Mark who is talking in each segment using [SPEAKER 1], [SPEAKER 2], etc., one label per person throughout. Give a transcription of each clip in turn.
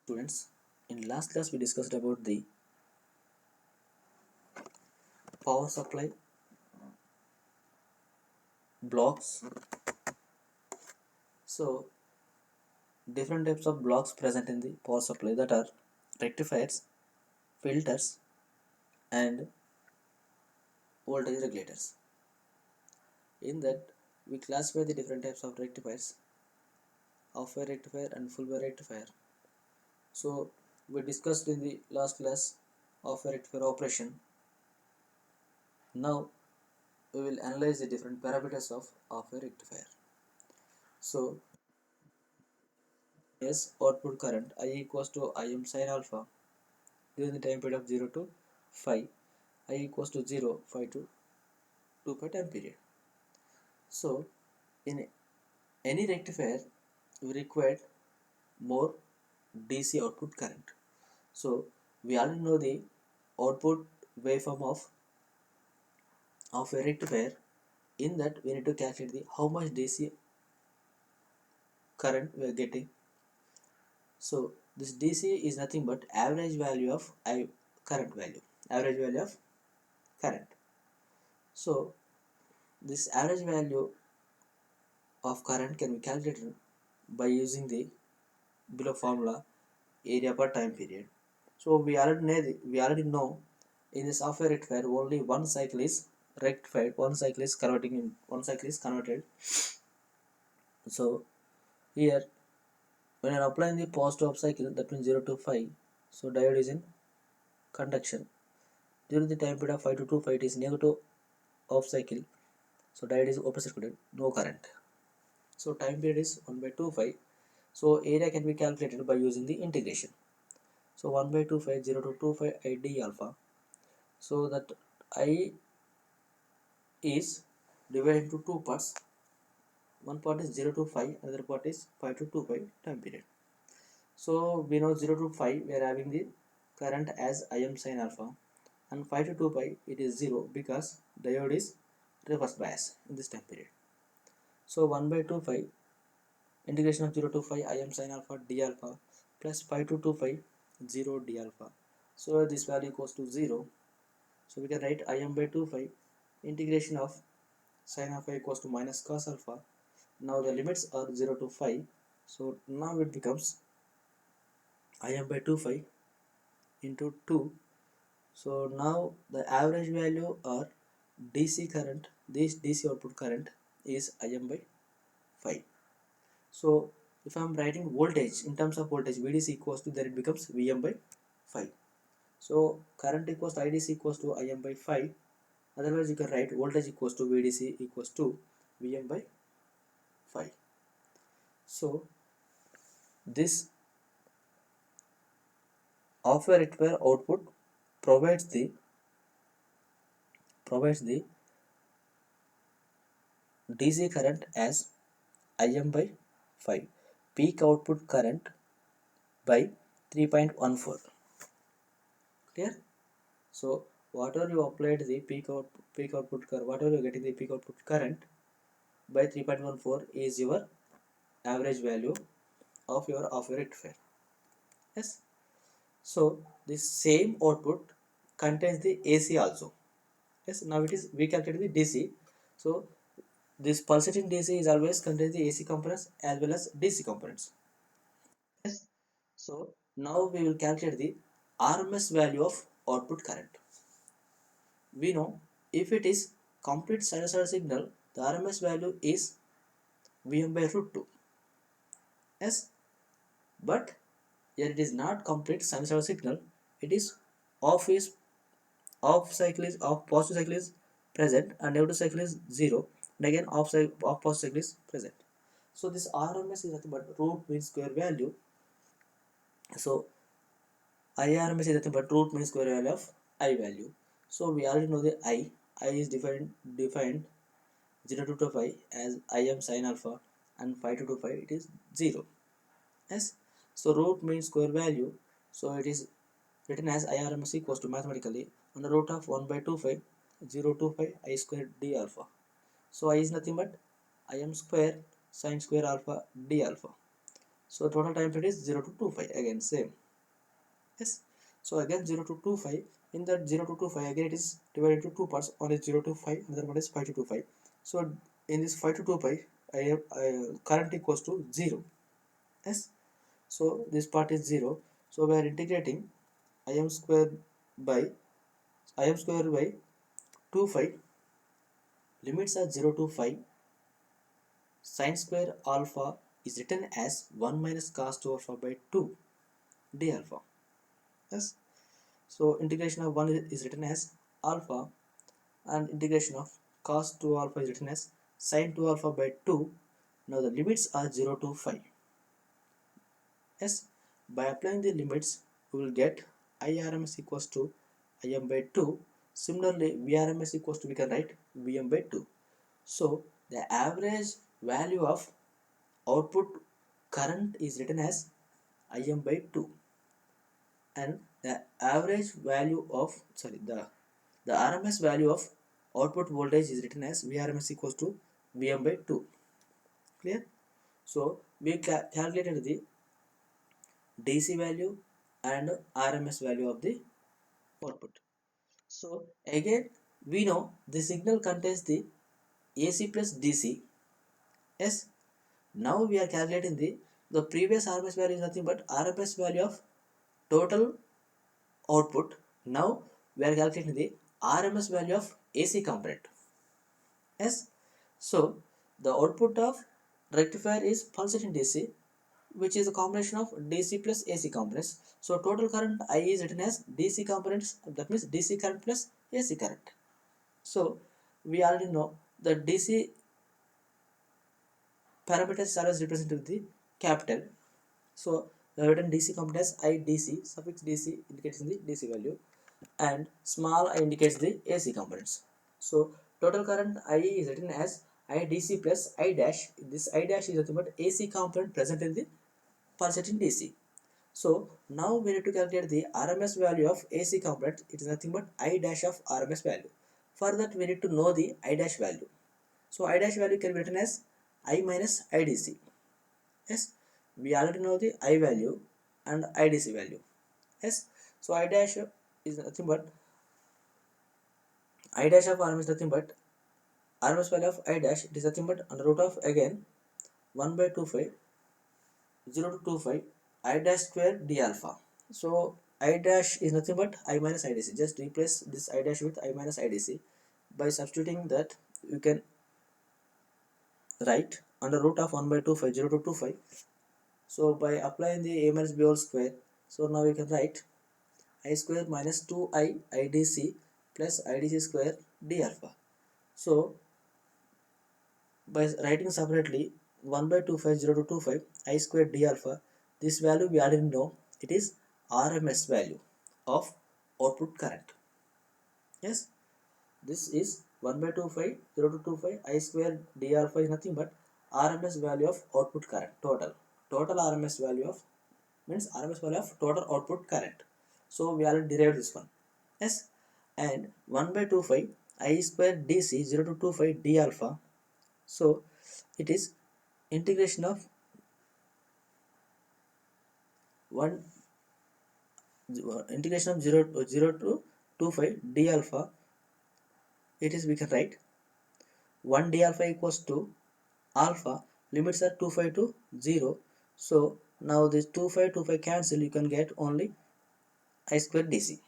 [SPEAKER 1] Students, in last class we discussed about the power supply blocks. So different types of blocks present in the power supply, that are rectifiers, filters and voltage regulators. In that we classify the different types of rectifiers, half wave rectifier and full wave rectifier. So we discussed in the last class half wave rectifier operation. Now we will analyze the different parameters of half wave rectifier. So yes, output current I equals to Im sin alpha during the time period of 0 to 5, I equals to 0, 5 to 2 pi time period. So in any rectifier we require more DC output current. So we already know the output waveform of a rectifier. In that we need to calculate the how much DC current we are getting. So this DC is nothing but average value of current value, average value of current. So this average value of current can be calculated by using the below formula, area per time period. So we already know in this half wave rectifier only one cycle is rectified, one cycle is one cycle is converted. So here when you are applying the positive half cycle, that means 0 to 5, so diode is in conduction. During the time period of 5 to 2 5, it is negative half cycle, so diode is open circuited, no current. So time period is 1 by 2 5. So area can be calculated by using the integration. So 1 by 2 5, 0 to 2 5 I d alpha. So that I is divided into two parts. One part is 0 to 5, another part is 5 to 2 5 time period. So we know 0 to 5 we are having the current as Im sin alpha, and 5 to 2 pi it is 0 because diode is reverse bias in this time period. So 1 by 2 5 integration of 0 to 5 Im sin alpha d alpha plus 5 to 2 5 0 d alpha. So this value equals to 0. So we can write Im by 2 5 integration of sin alpha equals to minus cos alpha. Now the limits are 0 to 5. So now it becomes Im by 2 5 into 2. So now the average value or DC current, this DC output current is Im by 5. So if I am writing voltage in terms of voltage, VDC equals to, then it becomes Vm by 5. So current equals to IDC equals to Im by 5. Otherwise you can write voltage equals to VDC equals to Vm by 5. So this half wave rectifier output provides the DC current as Im by 5, peak output current by 3.14. Clear? So whatever you applied the peak output current, whatever you are getting the peak output current by 3.14 is your average value of your rectifier. Yes. So this same output contains the AC also. Yes. Now it is we calculate the DC. So this pulsating DC is always contains the AC components as well as DC components. Yes. So now we will calculate the RMS value of output current. We know if it is complete sinusoidal signal, the RMS value is Vm by root 2. Yes. But here it is not complete sinusoidal signal. It is off positive cycle is present and negative cycle is 0, and again off positive cycle is present. So this RMS is nothing but root mean square value. So IRMS is nothing but root mean square value of I value. So we already know the I is defined 0 to 5 as Im sin alpha, and 5 to 5 it is 0. Yes. So root mean square value, so it is written as IRMS equals to mathematically under root of 1 by 2 5 0 to 5 I square d alpha. So I is nothing but Im square sin square alpha d alpha. So total time period is 0 to 25, again same. Yes, so again 0 to 25. In that 0 to 25, again it is divided into two parts. One is 0 to 5, another one is 5 to 25. So in this 5 to 25, I have current equals to 0. Yes, so this part is 0. So we are integrating im square by 25. Limits are 0 to 5. Sin square alpha is written as 1 minus cos 2 alpha by 2 d alpha. Yes, so integration of 1 is written as alpha, and integration of cos 2 alpha is written as sin 2 alpha by 2. Now the limits are 0 to 5. Yes, by applying the limits we will get IRMS equals to Im by 2. Similarly, VRMS equals to, we can write Vm by 2. So the average value of output current is written as Im by 2, and the average value of the RMS value of output voltage is written as VRMS equals to Vm by 2. Clear? So we calculated the DC value and RMS value of the output. So again we know the signal contains the AC plus DC. Yes, now we are calculating the previous RMS value is nothing but RMS value of total output. Now we are calculating the RMS value of AC component. Yes, so the output of rectifier is pulsating DC, which is a combination of DC plus AC components. So total current I is written as DC components, that means DC current plus AC current. So we already know the DC parameters is always represented with the capital. So the written DC component as IDC, suffix DC indicates the DC value, and small I indicates the AC components. So total current I is written as IDC plus I dash. This I dash is nothing but AC component present in the pulsating DC. So now we need to calculate the RMS value of AC component. It is nothing but I dash of RMS value. For that we need to know the I dash value. So I dash value can be written as I minus IDC. Yes, we already know the I value and IDC value. Yes, so I dash is nothing but I dash of RMS is nothing but RMS value of I dash. It is nothing but under root of again 1 by 25 0 to 25 I dash square d alpha. So I dash is nothing but I minus IDC. Just replace this I dash with I minus IDC. By substituting that, you can write under root of 1 by 25 0 to 25. So by applying the a minus b whole square, so now we can write I square minus 2i IDC plus IDC square d alpha. So by writing separately 1 by 25 0 to 25 I square d alpha, this value we already know, it is RMS value of output current. Yes, this is 1 by 25 0 to 25 I square d alpha is nothing but RMS value of output current, total RMS value of, means RMS value of total output current. So we already derived this one. Yes, and 1 by 25 I square DC 0 to 25 d alpha. So it is integration of 1 integration of 0 to 25 d alpha. It is, we can write 1 d alpha equals to alpha, limits are 25 to 0. So now this 25 cancel, you can get only I square DC.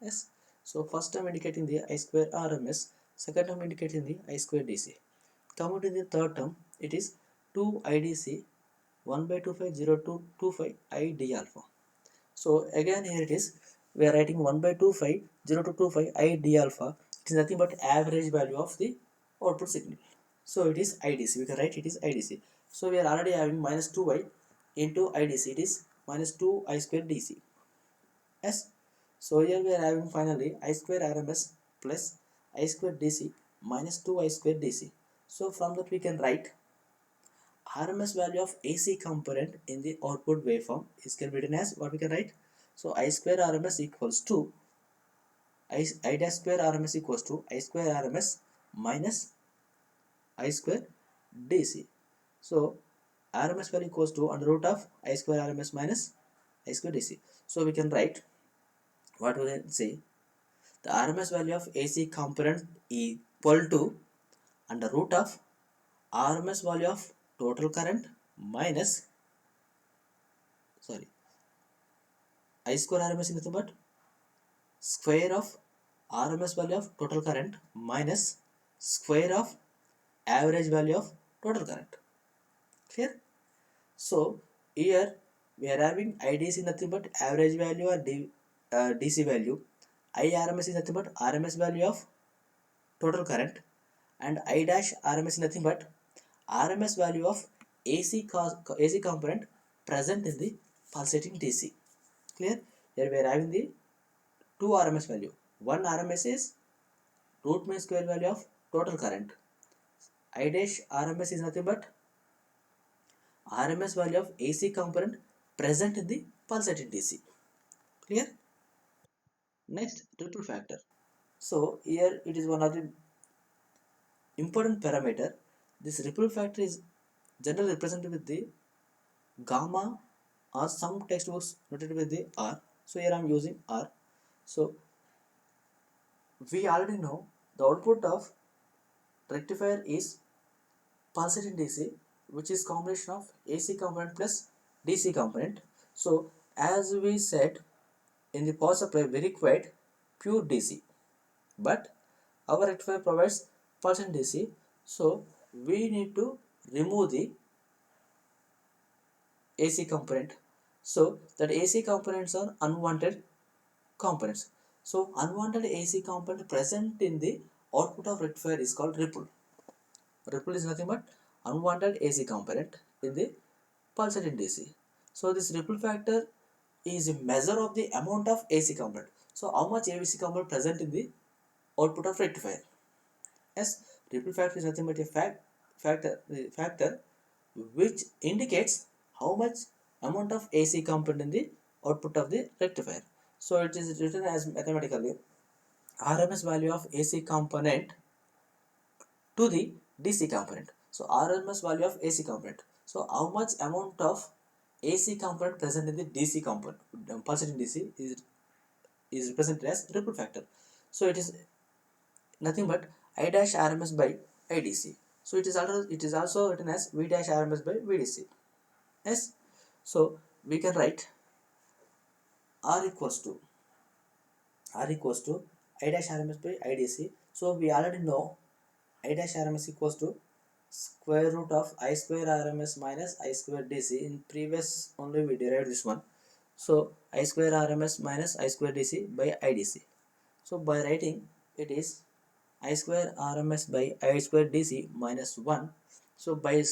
[SPEAKER 1] Yes, so first term indicating the I square RMS, second term indicating the I square DC. Coming to the third term, it is 2 IDC 1 by 25 0 to 25 I d alpha. So again here it is, we are writing 1 by 25 0 to 25 I d alpha. It is nothing but average value of the output signal. So it is IDC, we can write it is IDC. So we are already having minus 2y into IDC, it is minus 2 I square DC. Yes, so here we are having finally I square RMS plus I square DC minus 2 I square DC. So from that we can write RMS value of AC component in the output waveform is can be written as what we can write. So I square RMS equals to I dash square RMS equals to I square RMS minus I square DC. So RMS value equals to under root of I square RMS minus I square DC. So we can write what we can say, the RMS value of AC component equal to under root of RMS value of total current minus, sorry, I square RMS is nothing but square of RMS value of total current minus square of average value of total current. Clear? So here we are having IDC nothing but average value or DC value. IRMS is nothing but RMS value of total current, and I dash RMS is nothing but RMS value of AC component present in the pulsating DC. Clear? Here we are having the two RMS value. One RMS is root mean square value of total current. I dash RMS is nothing but RMS value of AC component present in the pulsating DC. Clear? Next, ripple factor. So here it is one of the important parameter. This ripple factor is generally represented with the gamma, or some textbooks noted with the R. So here I am using R. So we already know the output of rectifier is pulsating DC, which is combination of AC component plus DC component. So as we said in the power supply, we required pure DC, but our rectifier provides pulsating DC. So we need to remove the AC component. So that AC components are unwanted components. So unwanted AC component present in the output of rectifier is called ripple. Ripple is nothing but unwanted AC component in the pulsating DC. So this ripple factor is a measure of the amount of AC component. So how much AC component present in the output of rectifier. Yes, ripple factor is nothing but a factor which indicates how much amount of AC component in the output of the rectifier. So it is written as mathematically RMS value of AC component to the DC component. So RMS value of AC component. So how much amount of AC component present in the DC component, pulsating DC is represented as ripple factor. So it is nothing but I dash RMS by IDC. So it is also written as V dash RMS by VDC. Yes. So we can write R equals to I dash RMS by IDC. So we already know I dash RMS equals to square root of I square RMS minus I square DC. In previous only we derived this one. So I square RMS minus I square DC by IDC. So by writing it is I square RMS by I square DC minus 1. So by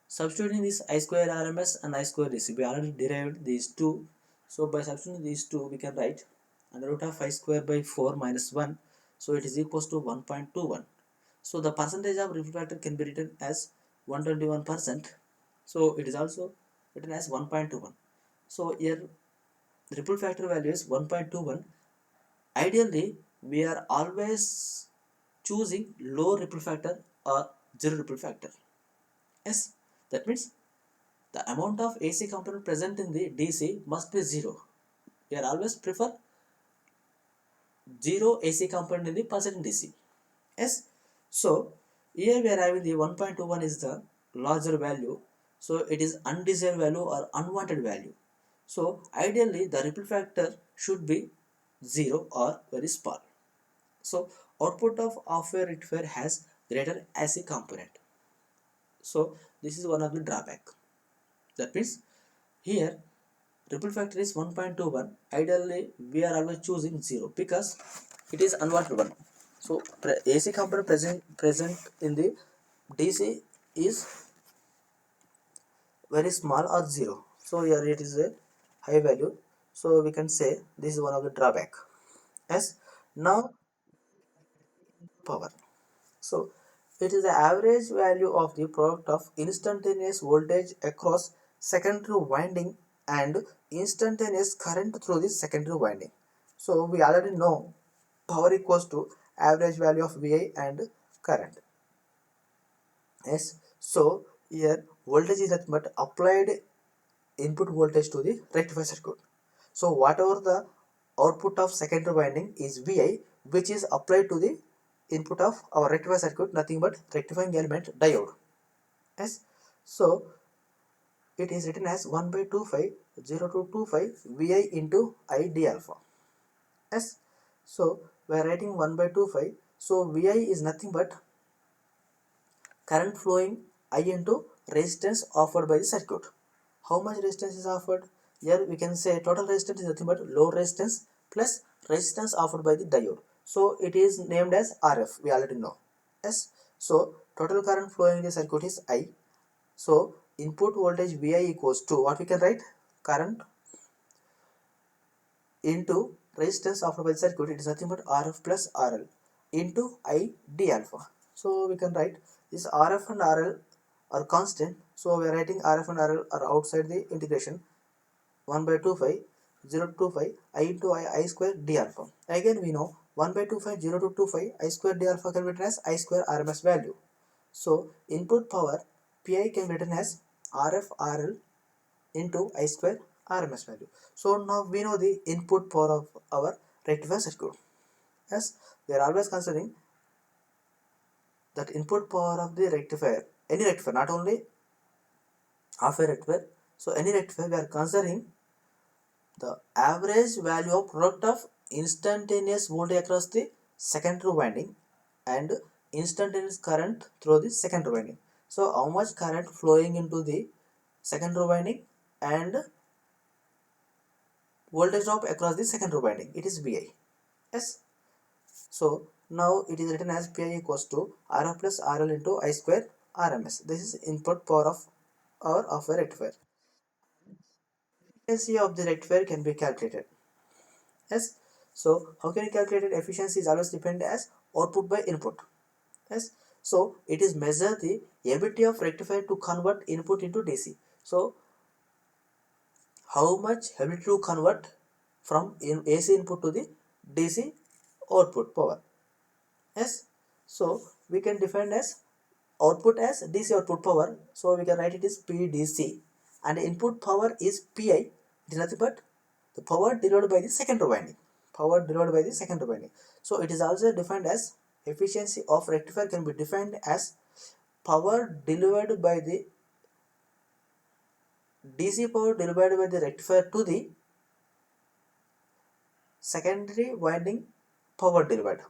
[SPEAKER 1] substituting this I square RMS and I square DC, we already derived these two. So by substituting these two, we can write under root of I square by 4 minus 1. So it is equals to 1.21. So the percentage of ripple factor can be written as 121%. So it is also written as 1.21. So here ripple factor value is 1.21. Ideally, we are always choosing low ripple factor or zero ripple factor. Yes, that means the amount of AC component present in the DC must be 0. We are always prefer 0 AC component in the pulsating DC. Yes, so here we are having the 1.21 is the larger value. So it is undesired value or unwanted value. So ideally the ripple factor should be 0 or very small. So output of a rectifier has greater AC component. So this is one of the drawback. That means here ripple factor is 1.21. Ideally we are always choosing 0 because it is unwanted one. So AC component present in the DC is very small or 0. So here it is a high value. So we can say this is one of the drawback. Yes. Now power. So it is the average value of the product of instantaneous voltage across secondary winding and instantaneous current through the secondary winding. So we already know power equals to average value of VI and current. Yes. So here voltage is nothing but applied input voltage to the rectifier circuit. So whatever the output of secondary winding is Vi, which is applied to the input of our rectifier circuit, nothing but rectifying element diode. Yes. So it is written as 1 by 2 pi 0225 Vi into I d alpha. Yes. So we are writing 1 by 2 pi. So Vi is nothing but current flowing I into resistance offered by the circuit. How much resistance is offered? Here we can say total resistance is nothing but load resistance plus resistance offered by the diode. So it is named as RF. We already know. Yes. So total current flowing in the circuit is I. So input voltage Vi equals to what we can write? Current into resistance offered by the circuit. It is nothing but RF plus RL into I d alpha. So we can write this RF and RL are constant. So we are writing RF and RL are outside the integration. 1 by 2 pi 0 to 2 pi I into I square d alpha. Again we know 1 by 2 pi 0 to 2 pi I square d alpha can be written as I square RMS value. So input power Pi can be written as RF RL into I square RMS value. So now we know the input power of our rectifier circuit. Yes, we are always considering that input power of the rectifier, any rectifier, not only half a rectifier. So any rectifier we are considering the average value of product of instantaneous voltage across the secondary winding and instantaneous current through the secondary winding. So how much current flowing into the secondary winding and voltage drop across the secondary winding, it is Vi. Yes. So now it is written as Pi equals to Rf plus RL into I square RMS. This is input power of a rectifier. Efficiency of the rectifier can be calculated. Yes. So how can you calculate it? Efficiency is always defined as output by input. Yes. So it is measure the ability of rectifier to convert input into DC. So how much ability to convert from AC input to the DC output power. Yes. So we can define as output as DC output power. So we can write it as PDC, and input power is PI. It is nothing but the power delivered by the secondary winding. Power delivered by the secondary winding. So it is also defined as efficiency of rectifier can be defined as power delivered by the DC power delivered by the rectifier to the secondary winding power delivered.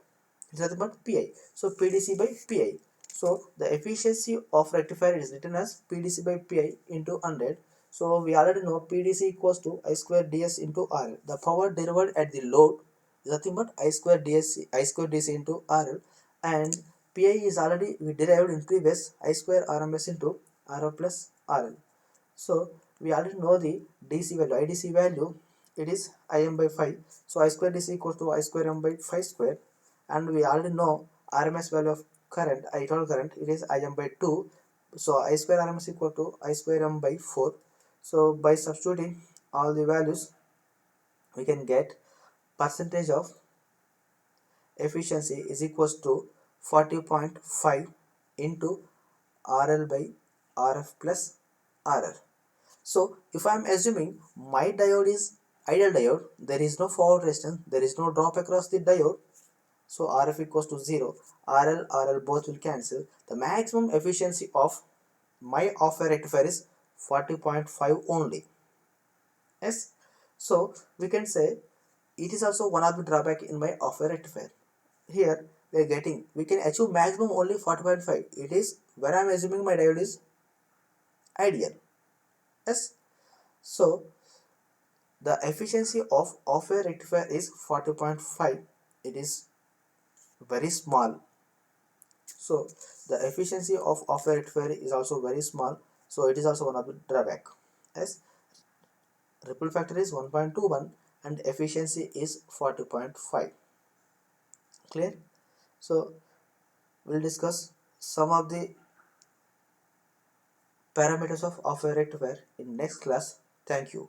[SPEAKER 1] It is nothing but PI. So PDC by PI. So the efficiency of rectifier is written as PDC by PI into 100. So we already know PDC equals to I square DS into RL. The power delivered at the load is nothing but I square DC into RL, and PI is already we derived in previous I square RMS into RL plus RL. So we already know the DC value, IDC value, it is Im by 5. So I square DC equals to I square M by 5 square, and we already know RMS value of current, I total current, it is Im by 2. So I square RMS equal to I square M by 4. So by substituting all the values, we can get percentage of efficiency is equals to 40.5 into RL by RF plus RL. So if I am assuming my diode is ideal diode, there is no forward resistance, there is no drop across the diode, so RF equals to 0, RL both will cancel. The maximum efficiency of my off-air rectifier is 40.5 only. Yes, so we can say it is also one of the drawback in my off-air rectifier. Here we can achieve maximum only 40.5. It is when I am assuming my diode is ideal. Yes, so the efficiency of off-air rectifier is 40.5. It is very small. So the efficiency of off-air rectifier is also very small. So it is also one of the drawback. Yes, ripple factor is 1.21 and efficiency is 40.5. Clear? So we'll discuss some of the parameters of off-air rectifier in next class. Thank you.